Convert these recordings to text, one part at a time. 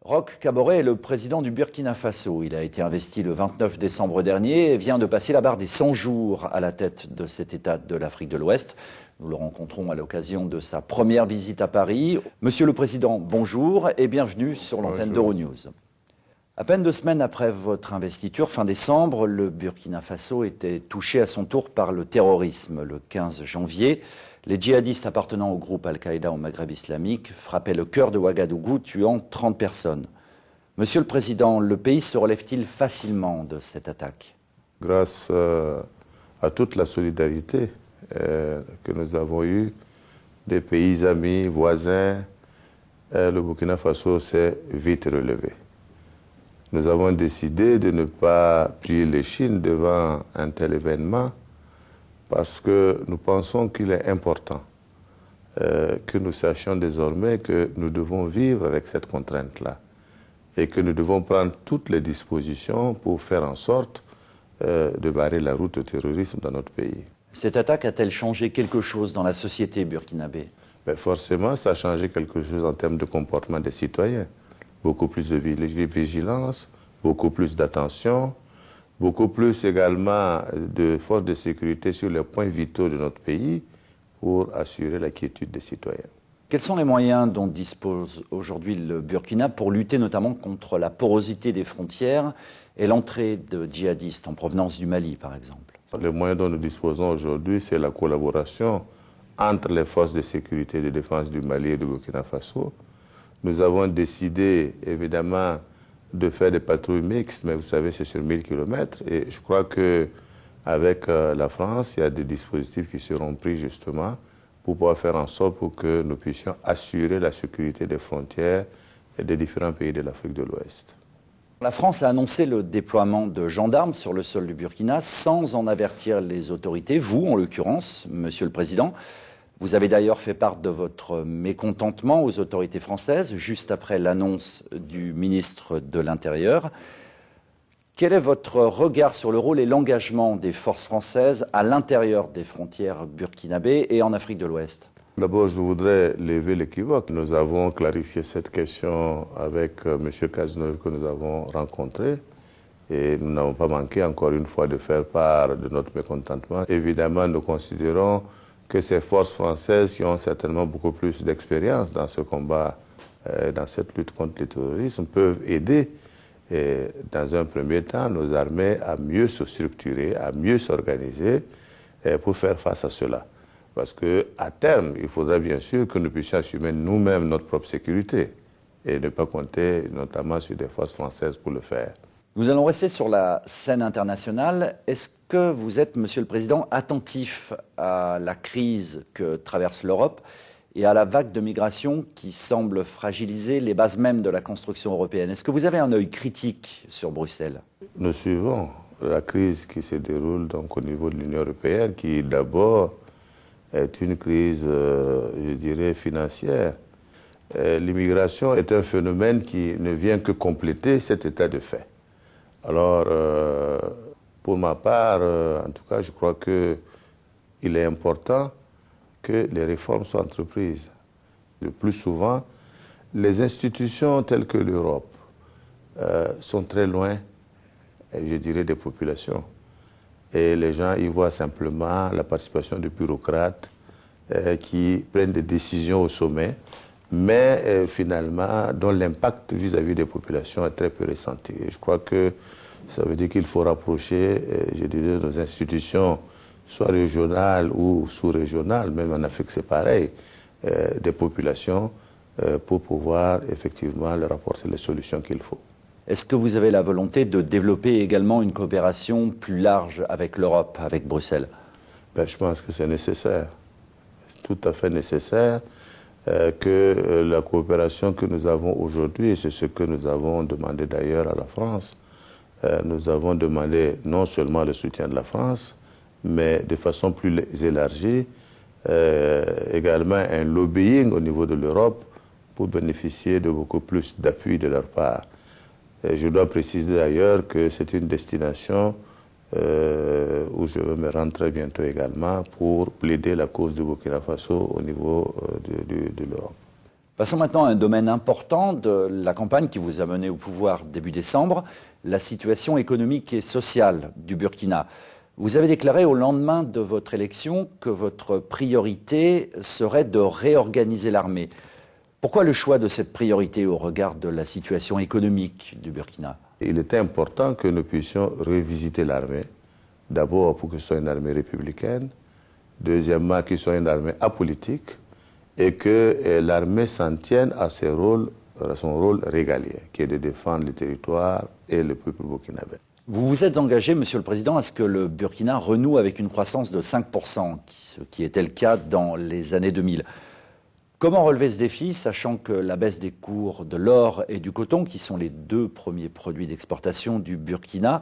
Roch Kaboré est le président du Burkina Faso. Il a été investi le 29 décembre dernier et vient de passer la barre des 100 jours à la tête de cet État de l'Afrique de l'Ouest. Nous le rencontrons à l'occasion de sa première visite à Paris. Monsieur le Président, bonjour et bienvenue sur l'antenne d'Euronews. À peine 2 semaines après votre investiture, fin décembre, le Burkina Faso était touché à son tour par le terrorisme. Le 15 janvier, les djihadistes appartenant au groupe Al-Qaïda au Maghreb islamique frappaient le cœur de Ouagadougou, tuant 30 personnes. Monsieur le Président, le pays se relève-t-il facilement de cette attaque? Grâce à toute la solidarité que nous avons eue des pays amis, voisins, le Burkina Faso s'est vite relevé. Nous avons décidé de ne pas plier l'échine devant un tel événement parce que nous pensons qu'il est important que nous sachions désormais que nous devons vivre avec cette contrainte-là et que nous devons prendre toutes les dispositions pour faire en sorte de barrer la route au terrorisme dans notre pays. Cette attaque a-t-elle changé quelque chose dans la société burkinabé? Forcément, ça a changé quelque chose en termes de comportement des citoyens. Beaucoup plus de vigilance, beaucoup plus d'attention, beaucoup plus également de forces de sécurité sur les points vitaux de notre pays pour assurer la quiétude des citoyens. Quels sont les moyens dont dispose aujourd'hui le Burkina pour lutter notamment contre la porosité des frontières et l'entrée de djihadistes en provenance du Mali, par exemple? Les moyens dont nous disposons aujourd'hui, c'est la collaboration entre les forces de sécurité et de défense du Mali et du Burkina Faso. Nous avons décidé, évidemment, de faire des patrouilles mixtes, mais vous savez, c'est sur 1000 km. Et je crois qu'avec la France, il y a des dispositifs qui seront pris justement pour pouvoir faire en sorte pour que nous puissions assurer la sécurité des frontières et des différents pays de l'Afrique de l'Ouest. La France a annoncé le déploiement de gendarmes sur le sol du Burkina sans en avertir les autorités, vous en l'occurrence, Monsieur le Président. Vous avez d'ailleurs fait part de votre mécontentement aux autorités françaises, juste après l'annonce du ministre de l'Intérieur. Quel est votre regard sur le rôle et l'engagement des forces françaises à l'intérieur des frontières burkinabées et en Afrique de l'Ouest? D'abord, je voudrais lever l'équivoque. Nous avons clarifié cette question avec M. Cazeneuve que nous avons rencontré. Et nous n'avons pas manqué, encore une fois, de faire part de notre mécontentement. Évidemment, nous considérons que ces forces françaises qui ont certainement beaucoup plus d'expérience dans ce combat, dans cette lutte contre le terrorisme, peuvent aider, dans un premier temps, nos armées à mieux se structurer, à mieux s'organiser pour faire face à cela. Parce qu'à terme, il faudra bien sûr que nous puissions assumer nous-mêmes notre propre sécurité et ne pas compter notamment sur des forces françaises pour le faire. Nous allons rester sur la scène internationale. Est-ce que vous êtes, Monsieur le Président, attentif à la crise que traverse l'Europe et à la vague de migration qui semble fragiliser les bases mêmes de la construction européenne? Est-ce que vous avez un œil critique sur Bruxelles? Nous suivons la crise qui se déroule donc au niveau de l'Union européenne, qui d'abord est une crise, je dirais, financière. L'immigration est un phénomène qui ne vient que compléter cet état de fait. Alors, pour ma part, en tout cas, je crois qu'il est important que les réformes soient entreprises. Le plus souvent, les institutions telles que l'Europe sont très loin, je dirais, des populations. Et les gens y voient simplement la participation de bureaucrates qui prennent des décisions au sommet, mais finalement, dont l'impact vis-à-vis des populations est très peu ressenti. Et je crois que ça veut dire qu'il faut rapprocher, je dirais, nos institutions, soit régionales ou sous-régionales, même en Afrique c'est pareil, des populations pour pouvoir effectivement leur apporter les solutions qu'il faut. Est-ce que vous avez la volonté de développer également une coopération plus large avec l'Europe, avec Bruxelles? Je pense que c'est nécessaire. C'est tout à fait nécessaire que la coopération que nous avons aujourd'hui, et c'est ce que nous avons demandé d'ailleurs à la France, nous avons demandé non seulement le soutien de la France, mais de façon plus élargie, également un lobbying au niveau de l'Europe pour bénéficier de beaucoup plus d'appui de leur part. Je dois préciser d'ailleurs que c'est une destination où je vais me rendre très bientôt également pour plaider la cause du Burkina Faso au niveau de l'Europe. Passons maintenant à un domaine important de la campagne qui vous a mené au pouvoir début décembre, la situation économique et sociale du Burkina. Vous avez déclaré au lendemain de votre élection que votre priorité serait de réorganiser l'armée. Pourquoi le choix de cette priorité au regard de la situation économique du Burkina? Il était important que nous puissions revisiter l'armée. D'abord pour que ce soit une armée républicaine, deuxièmement que ce soit une armée apolitique et que l'armée s'en tienne à son rôle régalien, qui est de défendre le territoire et le peuple burkinabé. Vous vous êtes engagé, Monsieur le Président, à ce que le Burkina renoue avec une croissance de 5%, ce qui était le cas dans les années 2000. Comment relever ce défi, sachant que la baisse des cours de l'or et du coton, qui sont les deux premiers produits d'exportation du Burkina,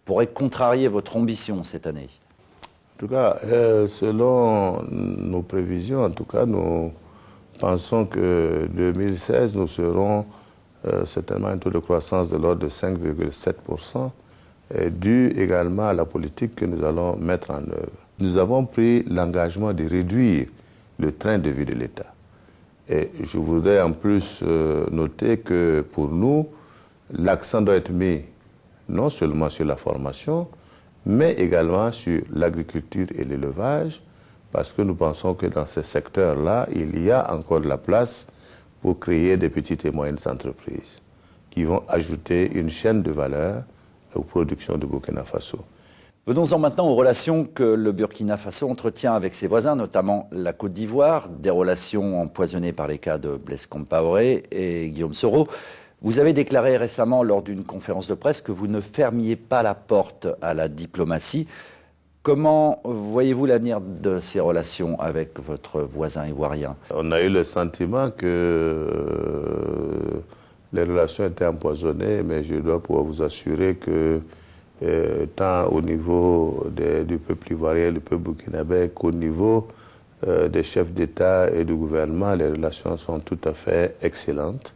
pourrait contrarier votre ambition cette année? En tout cas, selon nos prévisions, en tout cas, nous pensons que 2016, nous serons certainement un taux de croissance de l'ordre de 5,7%, dû également à la politique que nous allons mettre en œuvre. Nous avons pris l'engagement de réduire le train de vie de l'État. Et je voudrais en plus noter que pour nous, l'accent doit être mis non seulement sur la formation, mais également sur l'agriculture et l'élevage, parce que nous pensons que dans ces secteurs-là, il y a encore de la place pour créer des petites et moyennes entreprises qui vont ajouter une chaîne de valeur aux productions du Burkina Faso. Venons-en maintenant aux relations que le Burkina Faso entretient avec ses voisins, notamment la Côte d'Ivoire, des relations empoisonnées par les cas de Blaise Compaoré et Guillaume Soro. Vous avez déclaré récemment lors d'une conférence de presse que vous ne fermiez pas la porte à la diplomatie. Comment voyez-vous l'avenir de ces relations avec votre voisin ivoirien? On a eu le sentiment que les relations étaient empoisonnées, mais je dois pouvoir vous assurer que tant au niveau du peuple ivoirien, du peuple burkinabé, qu'au niveau des chefs d'État et du gouvernement, les relations sont tout à fait excellentes.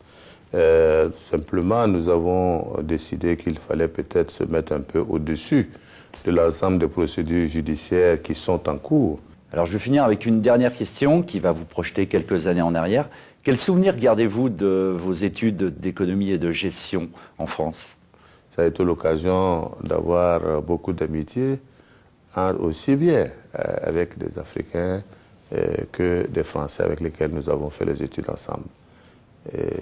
Simplement, nous avons décidé qu'il fallait peut-être se mettre un peu au-dessus de l'ensemble des procédures judiciaires qui sont en cours. Alors je vais finir avec une dernière question qui va vous projeter quelques années en arrière. Quel souvenir gardez-vous de vos études d'économie et de gestion en France? Ça a été l'occasion d'avoir beaucoup d'amitié, aussi bien avec des Africains que des Français avec lesquels nous avons fait les études ensemble. Et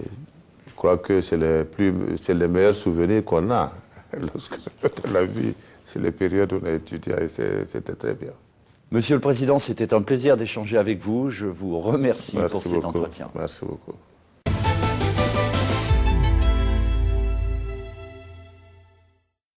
je crois que c'est les meilleurs souvenirs qu'on a de la vie. C'est les périodes où on a étudié et c'était très bien. Monsieur le Président, c'était un plaisir d'échanger avec vous. Je vous remercie pour cet entretien. Merci beaucoup.